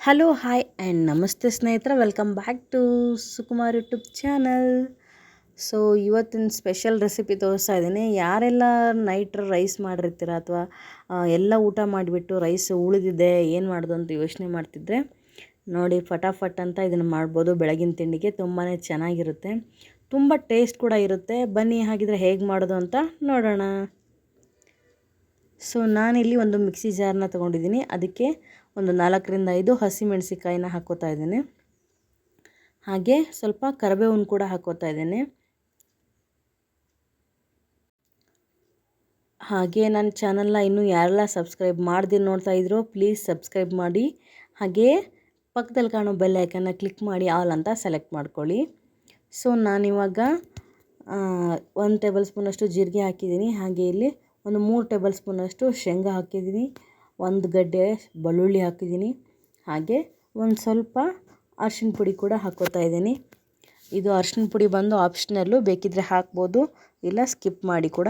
Hello hi and ನಮಸ್ತೆ ಸ್ನೇಹಿತರೆ, welcome back to Sukumar YouTube channel. So ಇವತ್ತಿನ ಸ್ಪೆಷಲ್ ರೆಸಿಪಿ ತೋರಿಸ್ತಾ ಇದ್ದೀನಿ. ಯಾರೆಲ್ಲ ನೈಟ್ ರೈಸ್ ಮಾಡಿರ್ತೀರ ಅಥವಾ ಎಲ್ಲ ಊಟ ಮಾಡಿಬಿಟ್ಟು ರೈಸ್ ಉಳಿದಿದೆ ಏನು ಮಾಡೋದು ಅಂತ ಯೋಚನೆ ಮಾಡ್ತಿದ್ರೆ ನೋಡಿ, ಫಟಾಫಟ್ ಅಂತ ಇದನ್ನು ಮಾಡ್ಬೋದು. ಬೆಳಗಿನ ತಿಂಡಿಗೆ ತುಂಬಾ ಚೆನ್ನಾಗಿರುತ್ತೆ, ತುಂಬ ಟೇಸ್ಟ್ ಕೂಡ ಇರುತ್ತೆ. ಬನ್ನಿ ಹಾಗಿದ್ರೆ ಹೇಗೆ ಮಾಡೋದು ಅಂತ ನೋಡೋಣ. ಸೊ ನಾನಿಲ್ಲಿ ಒಂದು ಮಿಕ್ಸಿ ಜಾರನ್ನ ತೊಗೊಂಡಿದ್ದೀನಿ. ಅದಕ್ಕೆ ಒಂದು 4ರಿಂದ 5 ಹಸಿಮೆಣಸಿಕಾಯಿನ ಹಾಕ್ಕೋತಾ ಇದ್ದೇನೆ. ಹಾಗೆ ಸ್ವಲ್ಪ ಕರಿಬೇವನ್ನು ಕೂಡ ಹಾಕ್ಕೋತಾ ಇದ್ದೇನೆ. ಹಾಗೆ ನನ್ನ ಚಾನಲ್ನ ಇನ್ನೂ ಯಾರೆಲ್ಲ ಸಬ್ಸ್ಕ್ರೈಬ್ ಮಾಡದೆ ನೋಡ್ತಾ ಇದ್ರೋ ಪ್ಲೀಸ್ ಸಬ್ಸ್ಕ್ರೈಬ್ ಮಾಡಿ. ಹಾಗೆ ಪಕ್ಕದಲ್ಲಿ ಕಾಣೋ ಬೆಲ್ ಐಕನ್ನ ಕ್ಲಿಕ್ ಮಾಡಿ ಆಲ್ ಅಂತ ಸೆಲೆಕ್ಟ್ ಮಾಡ್ಕೊಳ್ಳಿ. ಸೊ ನಾನಿವಾಗ 1 ಟೇಬಲ್ ಸ್ಪೂನಷ್ಟು ಜೀರಿಗೆ ಹಾಕಿದ್ದೀನಿ. ಹಾಗೆ ಇಲ್ಲಿ ಒಂದು 3 ಟೇಬಲ್ ಸ್ಪೂನಷ್ಟು ಶೇಂಗಾ ಹಾಕಿದ್ದೀನಿ. 1 ಗಡ್ಡೆ ಬೆಳ್ಳುಳ್ಳಿ ಹಾಕಿದ್ದೀನಿ. ಹಾಗೆ ಒಂದು ಸ್ವಲ್ಪ ಅರಿಶಿನ ಪುಡಿ ಕೂಡ ಹಾಕ್ಕೋತಾ ಇದ್ದೀನಿ. ಇದು ಅರಿಶಿನ ಪುಡಿ ಬಂದು ಆಪ್ಷನಲ್ಲು, ಬೇಕಿದ್ದರೆ ಹಾಕ್ಬೋದು, ಇಲ್ಲ ಸ್ಕಿಪ್ ಮಾಡಿ ಕೂಡ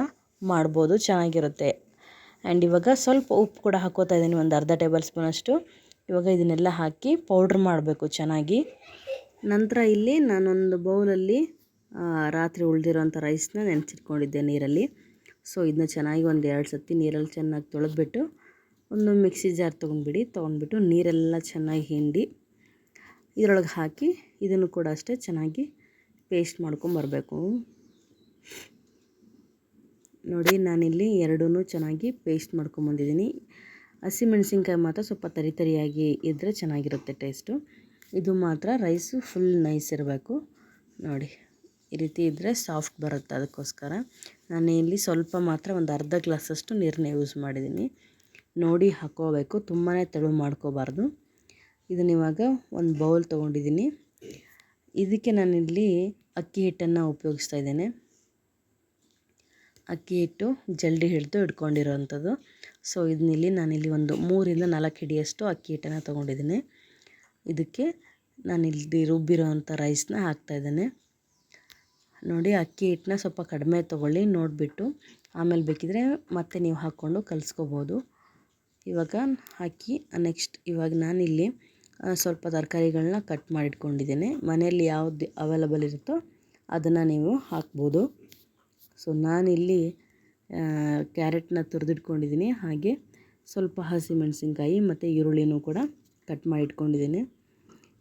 ಮಾಡ್ಬೋದು, ಚೆನ್ನಾಗಿರುತ್ತೆ. ಆ್ಯಂಡ್ ಇವಾಗ ಸ್ವಲ್ಪ ಉಪ್ಪು ಕೂಡ ಹಾಕ್ಕೋತಾ ಇದ್ದೀನಿ, ಒಂದು ಅರ್ಧ ಟೇಬಲ್ ಸ್ಪೂನಷ್ಟು. ಇವಾಗ ಇದನ್ನೆಲ್ಲ ಹಾಕಿ ಪೌಡ್ರ್ ಮಾಡಬೇಕು ಚೆನ್ನಾಗಿ. ನಂತರ ಇಲ್ಲಿ ನಾನೊಂದು ಬೌಲಲ್ಲಿ ರಾತ್ರಿ ಉಳಿದಿರೋಂಥ ರೈಸ್ನ ನೆನೆಸಿಟ್ಕೊಂಡಿದ್ದೆ ನೀರಲ್ಲಿ. ಸೊ ಇದನ್ನ ಚೆನ್ನಾಗಿ ಒಂದು 2 ಸತಿ ನೀರಲ್ಲಿ ಚೆನ್ನಾಗಿ ತೊಳೆದ್ಬಿಟ್ಟು ಒಂದು ಮಿಕ್ಸಿ ಜಾರ್ ತೊಗೊಂಡ್ಬಿಟ್ಟು ನೀರೆಲ್ಲ ಚೆನ್ನಾಗಿ ಹಿಂಡಿ ಇದರೊಳಗೆ ಹಾಕಿ ಇದನ್ನು ಕೂಡ ಅಷ್ಟೇ ಚೆನ್ನಾಗಿ ಪೇಸ್ಟ್ ಮಾಡ್ಕೊಂಬರಬೇಕು. ನೋಡಿ, ನಾನಿಲ್ಲಿ ಎರಡೂ ಚೆನ್ನಾಗಿ ಪೇಸ್ಟ್ ಮಾಡ್ಕೊಂಬಂದಿದ್ದೀನಿ. ಹಸಿಮೆಣಸಿನ್ಕಾಯಿ ಮಾತ್ರ ಸ್ವಲ್ಪ ತರಿಯಾಗಿ ಇದ್ದರೆ ಚೆನ್ನಾಗಿರುತ್ತೆ ಟೇಸ್ಟು. ಇದು ಮಾತ್ರ ರೈಸು ಫುಲ್ ನೈಸ್ ಇರಬೇಕು. ನೋಡಿ, ಈ ರೀತಿ ಇದ್ದರೆ ಸಾಫ್ಟ್ ಬರುತ್ತೆ. ಅದಕ್ಕೋಸ್ಕರ ನಾನು ಇಲ್ಲಿ ಸ್ವಲ್ಪ ಮಾತ್ರ ಒಂದು ಅರ್ಧ ಗ್ಲಾಸಷ್ಟು ನೀರನ್ನ ಯೂಸ್ ಮಾಡಿದ್ದೀನಿ. ನೋಡಿ ಹಾಕ್ಕೋಬೇಕು, ತುಂಬಾ ತೆಳು ಮಾಡ್ಕೋಬಾರ್ದು. ಇದನ್ನ ಇವಾಗ ಒಂದು ಬೌಲ್ ತೊಗೊಂಡಿದ್ದೀನಿ. ಇದಕ್ಕೆ ನಾನಿಲ್ಲಿ ಅಕ್ಕಿ ಹಿಟ್ಟನ್ನು ಉಪಯೋಗಿಸ್ತಾ ಇದ್ದೇನೆ. ಅಕ್ಕಿ ಹಿಟ್ಟು ಜಲ್ದಿ ಹಿಡಿದು ಇಟ್ಕೊಂಡಿರೋವಂಥದ್ದು. ಸೊ ಇದನ್ನಿಲ್ಲಿ ನಾನಿಲ್ಲಿ ಒಂದು 3ರಿಂದ 4 ಹಿಡಿಯಷ್ಟು ಅಕ್ಕಿ ಹಿಟ್ಟನ್ನು ತೊಗೊಂಡಿದ್ದೀನಿ. ಇದಕ್ಕೆ ನಾನಿಲ್ಲಿ ರುಬ್ಬಿರೋವಂಥ ರೈಸ್ನ ಹಾಕ್ತಾಯಿದ್ದೇನೆ. ನೋಡಿ, ಅಕ್ಕಿ ಹಿಟ್ಟನ್ನ ಸ್ವಲ್ಪ ಕಡಿಮೆ ತೊಗೊಳ್ಳಿ ನೋಡಿಬಿಟ್ಟು, ಆಮೇಲೆ ಬೇಕಿದ್ರೆ ಮತ್ತೆ ನೀವು ಹಾಕ್ಕೊಂಡು ಕಲಿಸ್ಕೋಬೋದು. ಇವಾಗ ಹಾಕಿ ನೆಕ್ಸ್ಟ್ ಇವಾಗ ನಾನಿಲ್ಲಿ ಸ್ವಲ್ಪ ತರಕಾರಿಗಳನ್ನ ಕಟ್ ಮಾಡಿಟ್ಕೊಂಡಿದ್ದೇನೆ. ಮನೆಯಲ್ಲಿ ಯಾವುದು ಅವೈಲಬಲ್ ಇರುತ್ತೋ ಅದನ್ನು ನೀವು ಹಾಕ್ಬೋದು. ಸೊ ನಾನಿಲ್ಲಿ ಕ್ಯಾರೆಟ್ನ ತುರಿದಿಟ್ಕೊಂಡಿದ್ದೀನಿ. ಹಾಗೆ ಸ್ವಲ್ಪ ಹಸಿಮೆಣಸಿನ್ಕಾಯಿ ಮತ್ತು ಈರುಳ್ಳಿನೂ ಕೂಡ ಕಟ್ ಮಾಡಿ ಇಟ್ಕೊಂಡಿದ್ದೀನಿ.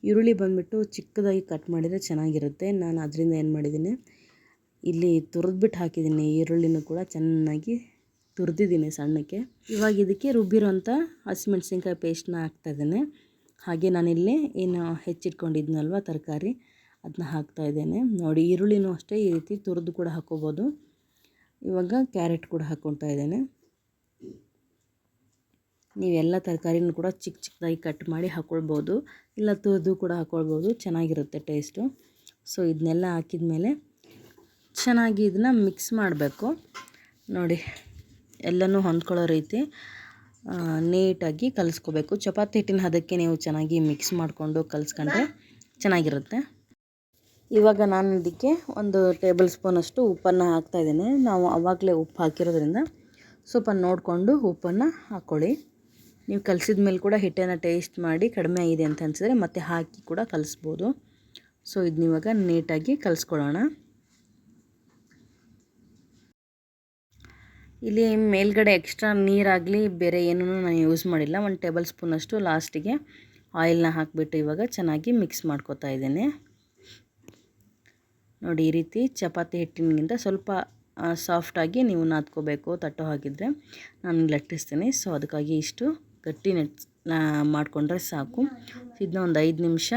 ಈರುಳ್ಳಿ ಬಂದುಬಿಟ್ಟು ಚಿಕ್ಕದಾಗಿ ಕಟ್ ಮಾಡಿದರೆ ಚೆನ್ನಾಗಿರುತ್ತೆ. ನಾನು ಅದರಿಂದ ಏನು ಮಾಡಿದ್ದೀನಿ, ಇಲ್ಲಿ ತುರಿದ್ಬಿಟ್ಟು ಹಾಕಿದ್ದೀನಿ. ಈರುಳ್ಳಿನೂ ಕೂಡ ಚೆನ್ನಾಗಿ ತುರಿದಿದ್ದೀನಿ ಸಣ್ಣಕ್ಕೆ. ಇವಾಗ ಇದಕ್ಕೆ ರುಬ್ಬಿರೋಂಥ ಹಸಿಮೆಣಸಿನ್ಕಾಯಿ ಪೇಸ್ಟನ್ನ ಹಾಕ್ತಾಯಿದ್ದೇನೆ. ಹಾಗೆ ನಾನಿಲ್ಲಿ ಏನು ಹೆಚ್ಚಿಟ್ಕೊಂಡಿದ್ನಲ್ವ ತರಕಾರಿ, ಅದನ್ನ ಹಾಕ್ತಾಯಿದ್ದೇನೆ. ನೋಡಿ, ಈರುಳ್ಳಿನೂ ಅಷ್ಟೇ ಈ ರೀತಿ ತುರಿದು ಕೂಡ ಹಾಕ್ಕೋಬೋದು. ಇವಾಗ ಕ್ಯಾರೆಟ್ ಕೂಡ ಹಾಕ್ಕೊತಾ ಇದ್ದೇನೆ. ನೀವೆಲ್ಲ ತರಕಾರಿನೂ ಕೂಡ ಚಿಕ್ಕದಾಗಿ ಕಟ್ ಮಾಡಿ ಹಾಕ್ಕೊಳ್ಬೋದು, ಇಲ್ಲ ತುರಿದು ಕೂಡ ಹಾಕ್ಕೊಳ್ಬೋದು, ಚೆನ್ನಾಗಿರುತ್ತೆ ಟೇಸ್ಟು. ಸೊ ಇದನ್ನೆಲ್ಲ ಹಾಕಿದ ಮೇಲೆ ಚೆನ್ನಾಗಿ ಇದನ್ನು ಮಿಕ್ಸ್ ಮಾಡಬೇಕು. ನೋಡಿ, ಎಲ್ಲನೂ ಹೊಂದ್ಕೊಳ್ಳೋ ರೀತಿ ನೀಟಾಗಿ ಕಲಿಸ್ಕೋಬೇಕು. ಚಪಾತಿ ಹಿಟ್ಟಿನ ಹದಕ್ಕೆ ನೀವು ಚೆನ್ನಾಗಿ ಮಿಕ್ಸ್ ಮಾಡಿಕೊಂಡು ಕಲಿಸ್ಕೊಂಡ್ರೆ ಚೆನ್ನಾಗಿರುತ್ತೆ. ಇವಾಗ ನಾನು ಇದಕ್ಕೆ 1 ಟೇಬಲ್ ಸ್ಪೂನಷ್ಟು ಉಪ್ಪನ್ನು ಹಾಕ್ತಾಯಿದ್ದೇನೆ. ನಾವು ಆವಾಗಲೇ ಉಪ್ಪು ಹಾಕಿರೋದ್ರಿಂದ ಸ್ವಲ್ಪ ನೋಡಿಕೊಂಡು ಉಪ್ಪನ್ನು ಹಾಕ್ಕೊಳ್ಳಿ. ನೀವು ಕಲಿಸಿದ ಮೇಲೆ ಕೂಡ ಹಿಟ್ಟನ್ನು ಟೇಸ್ಟ್ ಮಾಡಿ ಕಡಿಮೆ ಆಗಿದೆ ಅಂತ ಅನಿಸಿದ್ರೆ ಮತ್ತೆ ಹಾಕಿ ಕೂಡ ಕಲಿಸ್ಬೋದು. ಸೊ ಇದನ್ನ ಇವಾಗ ನೀಟಾಗಿ ಕಲಿಸ್ಕೊಳ್ಳೋಣ. ಇಲ್ಲಿ ಮೇಲ್ಗಡೆ ಎಕ್ಸ್ಟ್ರಾ ನೀರಾಗಲಿ ಬೇರೆ ಏನೂ ನಾನು ಯೂಸ್ ಮಾಡಿಲ್ಲ. 1 ಟೇಬಲ್ ಸ್ಪೂನಷ್ಟು ಲಾಸ್ಟಿಗೆ ಆಯಿಲ್ನ ಹಾಕಿಬಿಟ್ಟು ಇವಾಗ ಚೆನ್ನಾಗಿ ಮಿಕ್ಸ್ ಮಾಡ್ಕೋತಾ ಇದ್ದೇನೆ. ನೋಡಿ, ಈ ರೀತಿ ಚಪಾತಿ ಹಿಟ್ಟಿನಿಗಿಂತ ಸ್ವಲ್ಪ ಸಾಫ್ಟಾಗಿ ನೀವು ನಾದ್ಕೋಬೇಕು. ತಟ್ಟೋ ಹಾಗಿದ್ದರೆ ನಾನು ಲಟ್ಟಿಸ್ತೀನಿ. ಸೊ ಅದಕ್ಕಾಗಿ ಇಷ್ಟು ಗಟ್ಟಿ ಮಾಡಿಕೊಂಡ್ರೆ ಸಾಕು. ಇದನ್ನ ಒಂದು 5 ನಿಮಿಷ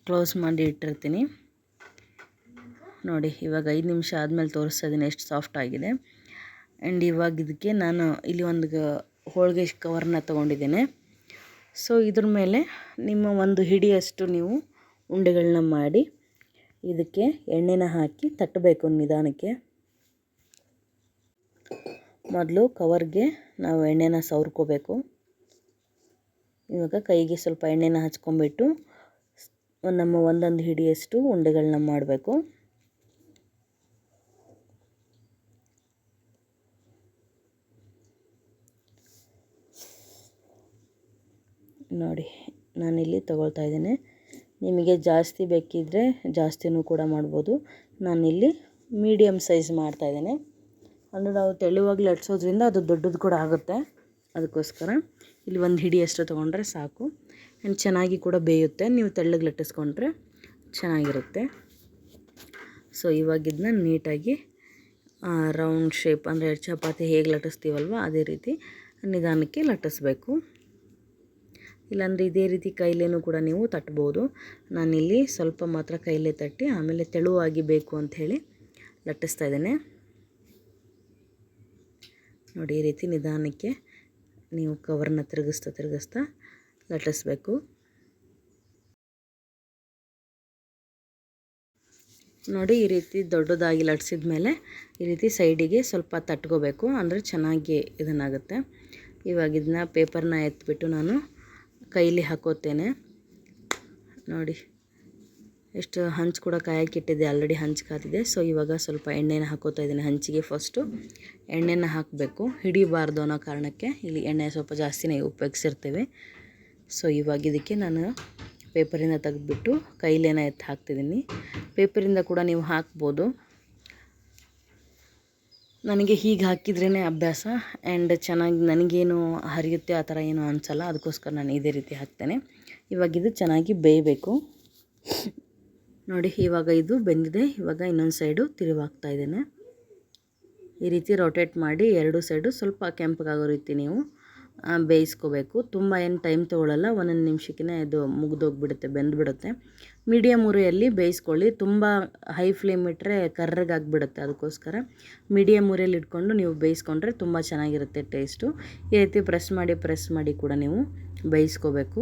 ಕ್ಲೋಸ್ ಮಾಡಿ ಇಟ್ಟಿರ್ತೀನಿ. ನೋಡಿ, ಇವಾಗ 5 ನಿಮಿಷ ಆದಮೇಲೆ ತೋರಿಸ್ತಾ ಇದ್ದೀನಿ ಎಷ್ಟು ಸಾಫ್ಟ್ ಆಗಿದೆ. ಆ್ಯಂಡ್ ಇವಾಗ ಇದಕ್ಕೆ ನಾನು ಇಲ್ಲಿ ಒಂದು ಹೋಳಿಗೆ ಕವರ್ನ ತೊಗೊಂಡಿದ್ದೇನೆ. ಸೊ ಇದ್ರ ಮೇಲೆ ನಿಮ್ಮ 1 ಹಿಡಿಯಷ್ಟು ನೀವು ಉಂಡೆಗಳನ್ನ ಮಾಡಿ ಇದಕ್ಕೆ ಎಣ್ಣೆನ ಹಾಕಿ ತಟ್ಟಬೇಕು ನಿಧಾನಕ್ಕೆ. ಮೊದಲು ಕವರ್ಗೆ ನಾವು ಎಣ್ಣೆನ ಸವರ್ಕೋಬೇಕು. ಇವಾಗ ಕೈಗೆ ಸ್ವಲ್ಪ ಎಣ್ಣೆನ ಹಚ್ಕೊಂಡ್ಬಿಟ್ಟು ನಮ್ಮ 1 ಹಿಡಿಯಷ್ಟು ಉಂಡೆಗಳನ್ನ ಮಾಡಬೇಕು. ನೋಡಿ ನಾನಿಲ್ಲಿ ತೊಗೊಳ್ತಾ ಇದ್ದೇನೆ. ನಿಮಗೆ ಜಾಸ್ತಿ ಬೇಕಿದ್ದರೆ ಜಾಸ್ತಿನೂ ಕೂಡ ಮಾಡ್ಬೋದು. ನಾನಿಲ್ಲಿ ಮೀಡಿಯಮ್ ಸೈಜ್ ಮಾಡ್ತಾಯಿದ್ದೇನೆ. ಅಂದರೆ ನಾವು ತೆಳುವಾಗಿ ಲಟ್ಸೋದ್ರಿಂದ ಅದು ದೊಡ್ಡದು ಕೂಡ ಆಗುತ್ತೆ. ಅದಕ್ಕೋಸ್ಕರ ಇಲ್ಲಿ ಒಂದು ಹಿಡಿಯಷ್ಟು ತೊಗೊಂಡ್ರೆ ಸಾಕು. ಆ್ಯಂಡ್ ಚೆನ್ನಾಗಿ ಕೂಡ ಬೇಯುತ್ತೆ. ನೀವು ತೆಳ್ಳಗೆ ಲಟ್ಟಿಸ್ಕೊಂಡ್ರೆ ಚೆನ್ನಾಗಿರುತ್ತೆ. ಸೊ ಇವಾಗ ಇದನ್ನ ನೀಟಾಗಿ ರೌಂಡ್ ಶೇಪ್ ಅಂದರೆ ಚಪಾತಿ ಹೇಗೆ ಲಟ್ಟಿಸ್ತೀವಲ್ವ ಅದೇ ರೀತಿ ನಿಧಾನಕ್ಕೆ ಲಟ್ಟಿಸ್ಬೇಕು. ಇಲ್ಲಾಂದರೆ ಇದೇ ರೀತಿ ಕೈಲೇನೂ ಕೂಡ ನೀವು ತಟ್ಬೋದು. ನಾನಿಲ್ಲಿ ಸ್ವಲ್ಪ ಮಾತ್ರ ಕೈಲೇ ತಟ್ಟಿ ಆಮೇಲೆ ತೆಳುವಾಗಿ ಬೇಕು ಅಂಥೇಳಿ ಲಟ್ಟಿಸ್ತಾ ಇದ್ದೇನೆ. ನೋಡಿ ಈ ರೀತಿ ನಿಧಾನಕ್ಕೆ ನೀವು ಕವರ್ನ ತಿರುಗಿಸ್ತಾ ಲಟ್ಟಿಸ್ಬೇಕು. ನೋಡಿ ಈ ರೀತಿ ದೊಡ್ಡದಾಗಿ ಲಟ್ಸಿದ ಮೇಲೆ ಈ ರೀತಿ ಸೈಡಿಗೆ ಸ್ವಲ್ಪ ತಟ್ಕೋಬೇಕು, ಅಂದರೆ ಚೆನ್ನಾಗಿ ಇದನ್ನಾಗುತ್ತೆ. ಇವಾಗ ಇದನ್ನ ಪೇಪರ್ನ ಎತ್ಬಿಟ್ಟು ನಾನು ಕೈಲಿ ಹಾಕೋತೇನೆ. ನೋಡಿ ಎಷ್ಟು ಹಂಚು ಕೂಡ ಕಾಯಕ್ಕಿಟ್ಟಿದೆ, ಆಲ್ರೆಡಿ ಹಂಚು ಕಾದಿದೆ. ಸೊ ಇವಾಗ ಸ್ವಲ್ಪ ಎಣ್ಣೆನ ಹಾಕೋತಾ ಇದ್ದೀನಿ. ಹಂಚಿಗೆ ಫಸ್ಟು ಎಣ್ಣೆನ ಹಾಕಬೇಕು, ಹಿಡಿಬಾರ್ದು ಅನ್ನೋ ಕಾರಣಕ್ಕೆ ಇಲ್ಲಿ ಎಣ್ಣೆ ಸ್ವಲ್ಪ ಜಾಸ್ತಿನೇ ಉಪಯೋಗಿಸಿರ್ತೇವೆ. ಸೊ ಇವಾಗ ಇದಕ್ಕೆ ನಾನು ಪೇಪರಿಂದ ತೆಗೆದುಬಿಟ್ಟು ಕೈಲೇನ ಎತ್ತಿ ಹಾಕ್ತಿದ್ದೀನಿ. ಪೇಪರಿಂದ ಕೂಡ ನೀವು ಹಾಕ್ಬೋದು. ನನಗೆ ಹೀಗೆ ಹಾಕಿದ್ರೇ ಅಭ್ಯಾಸ ಆ್ಯಂಡ್ ಚೆನ್ನಾಗಿ ನನಗೇನು ಹರಿಯುತ್ತೆ ಆ ಥರ ಏನೂ ಅನಿಸಲ್ಲ. ಅದಕ್ಕೋಸ್ಕರ ನಾನು ಇದೇ ರೀತಿ ಹಾಕ್ತೇನೆ. ಇವಾಗ ಇದು ಚೆನ್ನಾಗಿ ಬೇಯಬೇಕು. ನೋಡಿ ಇವಾಗ ಇದು ಬೆಂದಿದೆ. ಇವಾಗ ಇನ್ನೊಂದು ಸೈಡು ತಿರುವಾಗ್ತಾ ಇದ್ದೇನೆ. ಈ ರೀತಿ ರೊಟೇಟ್ ಮಾಡಿ ಎರಡು ಸೈಡು ಸ್ವಲ್ಪ ಕೆಂಪಗಾಗೋ ರೀತಿ ನೀವು ಬೇಯಿಸ್ಕೋಬೇಕು. ತುಂಬ ಏನು ಟೈಮ್ ತೊಗೊಳ್ಳಲ್ಲ, ಒಂದೊಂದು ನಿಮಿಷಕ್ಕೆ ಇದು ಮುಗಿದೋಗ್ಬಿಡುತ್ತೆ, ಬೆಂದುಬಿಡುತ್ತೆ. ಮೀಡಿಯಮ್ ಉರಿಯಲ್ಲಿ ಬೇಯಿಸ್ಕೊಳ್ಳಿ. ತುಂಬ ಹೈ ಫ್ಲೇಮ್ ಇಟ್ಟರೆ ಕರ್ರಗಾಗಿಬಿಡುತ್ತೆ. ಅದಕ್ಕೋಸ್ಕರ ಮೀಡಿಯಮ್ ಉರಿಯಲ್ಲಿ ಇಟ್ಕೊಂಡು ನೀವು ಬೇಯಿಸ್ಕೊಂಡ್ರೆ ತುಂಬ ಚೆನ್ನಾಗಿರುತ್ತೆ ಟೇಸ್ಟು. ಈ ರೀತಿ ಪ್ರೆಸ್ ಮಾಡಿ ಕೂಡ ನೀವು ಬೇಯಿಸ್ಕೋಬೇಕು.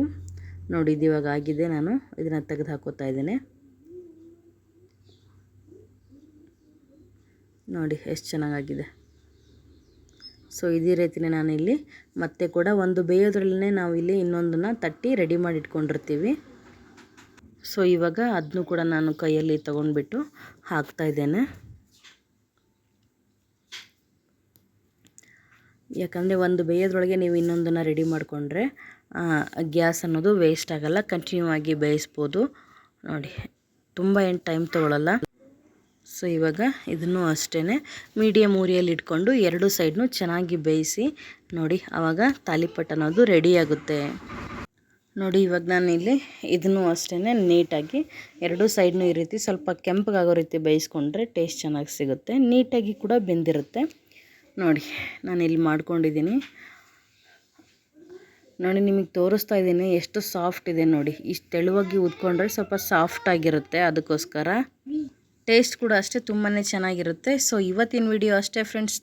ನೋಡಿ ಇದು ಇವಾಗ ಆಗಿದೆ. ನಾನು ಇದನ್ನು ತೆಗೆದು ಹಾಕೋತಾ ಇದ್ದೇನೆ. ನೋಡಿ ಎಷ್ಟು ಚೆನ್ನಾಗಾಗಿದೆ. ಸೊ ಇದೇ ರೀತಿಯೇ ನಾನಿಲ್ಲಿ ಮತ್ತೆ ಕೂಡ ಒಂದು ಬೇಯೋದ್ರಲ್ಲೇ ನಾವು ಇಲ್ಲಿ ಇನ್ನೊಂದನ್ನು ತಟ್ಟಿ ರೆಡಿ ಮಾಡಿ ಇಟ್ಕೊಂಡಿರ್ತೀವಿ. ಸೊ ಇವಾಗ ಅದನ್ನು ಕೂಡ ನಾನು ಕೈಯಲ್ಲಿ ತೊಗೊಂಡ್ಬಿಟ್ಟು ಹಾಕ್ತಾ ಇದ್ದೇನೆ. ಯಾಕಂದರೆ ಒಂದು ಬೇಯೋದ್ರೊಳಗೆ ನೀವು ಇನ್ನೊಂದನ್ನು ರೆಡಿ ಮಾಡಿಕೊಂಡ್ರೆ ಗ್ಯಾಸ್ ಅನ್ನೋದು ವೇಸ್ಟ್ ಆಗೋಲ್ಲ, ಕಂಟಿನ್ಯೂ ಆಗಿ ಬೇಯಿಸ್ಬೋದು. ನೋಡಿ ತುಂಬ ಏನು ಟೈಮ್ ತೊಗೊಳ್ಳಲ್ಲ. ಸೊ ಇವಾಗ ಇದನ್ನು ಅಷ್ಟೇ ಮೀಡಿಯಮ್ ಉರಿಯಲ್ಲಿ ಇಟ್ಕೊಂಡು ಎರಡು ಸೈಡ್ನೂ ಚೆನ್ನಾಗಿ ಬೇಯಿಸಿ. ನೋಡಿ ಆವಾಗ ತಾಲಿಪಟ್ ಅನ್ನೋದು ರೆಡಿಯಾಗುತ್ತೆ. ನೋಡಿ ಇವಾಗ ನಾನಿಲ್ಲಿ ಇದನ್ನು ಅಷ್ಟೇ ನೀಟಾಗಿ ಎರಡು ಸೈಡ್ನೂ ಈ ರೀತಿ ಸ್ವಲ್ಪ ಕೆಂಪಗಾಗೋ ರೀತಿ ಬೇಯಿಸ್ಕೊಂಡ್ರೆ ಟೇಸ್ಟ್ ಚೆನ್ನಾಗಿ ಸಿಗುತ್ತೆ. ನೀಟಾಗಿ ಕೂಡ ಬೆಂದಿರುತ್ತೆ. ನೋಡಿ ನಾನಿಲ್ಲಿ ಮಾಡ್ಕೊಂಡಿದ್ದೀನಿ. ನೋಡಿ ನಿಮಗೆ ತೋರಿಸ್ತಾ ಇದ್ದೀನಿ ಎಷ್ಟು ಸಾಫ್ಟ್ ಇದೆ ನೋಡಿ. ಇಷ್ಟು ತೆಳುವಾಗಿ ಉದ್ಕೊಂಡ್ರೆ ಸ್ವಲ್ಪ ಸಾಫ್ಟಾಗಿರುತ್ತೆ. ಅದಕ್ಕೋಸ್ಕರ ಟೇಸ್ಟ್ ಕೂಡ ಅಷ್ಟೇ ತುಂಬಾ ಚೆನ್ನಾಗಿರುತ್ತೆ. ಸೊ ಇವತ್ತಿನ ವಿಡಿಯೋ ಅಷ್ಟೇ ಫ್ರೆಂಡ್ಸ್.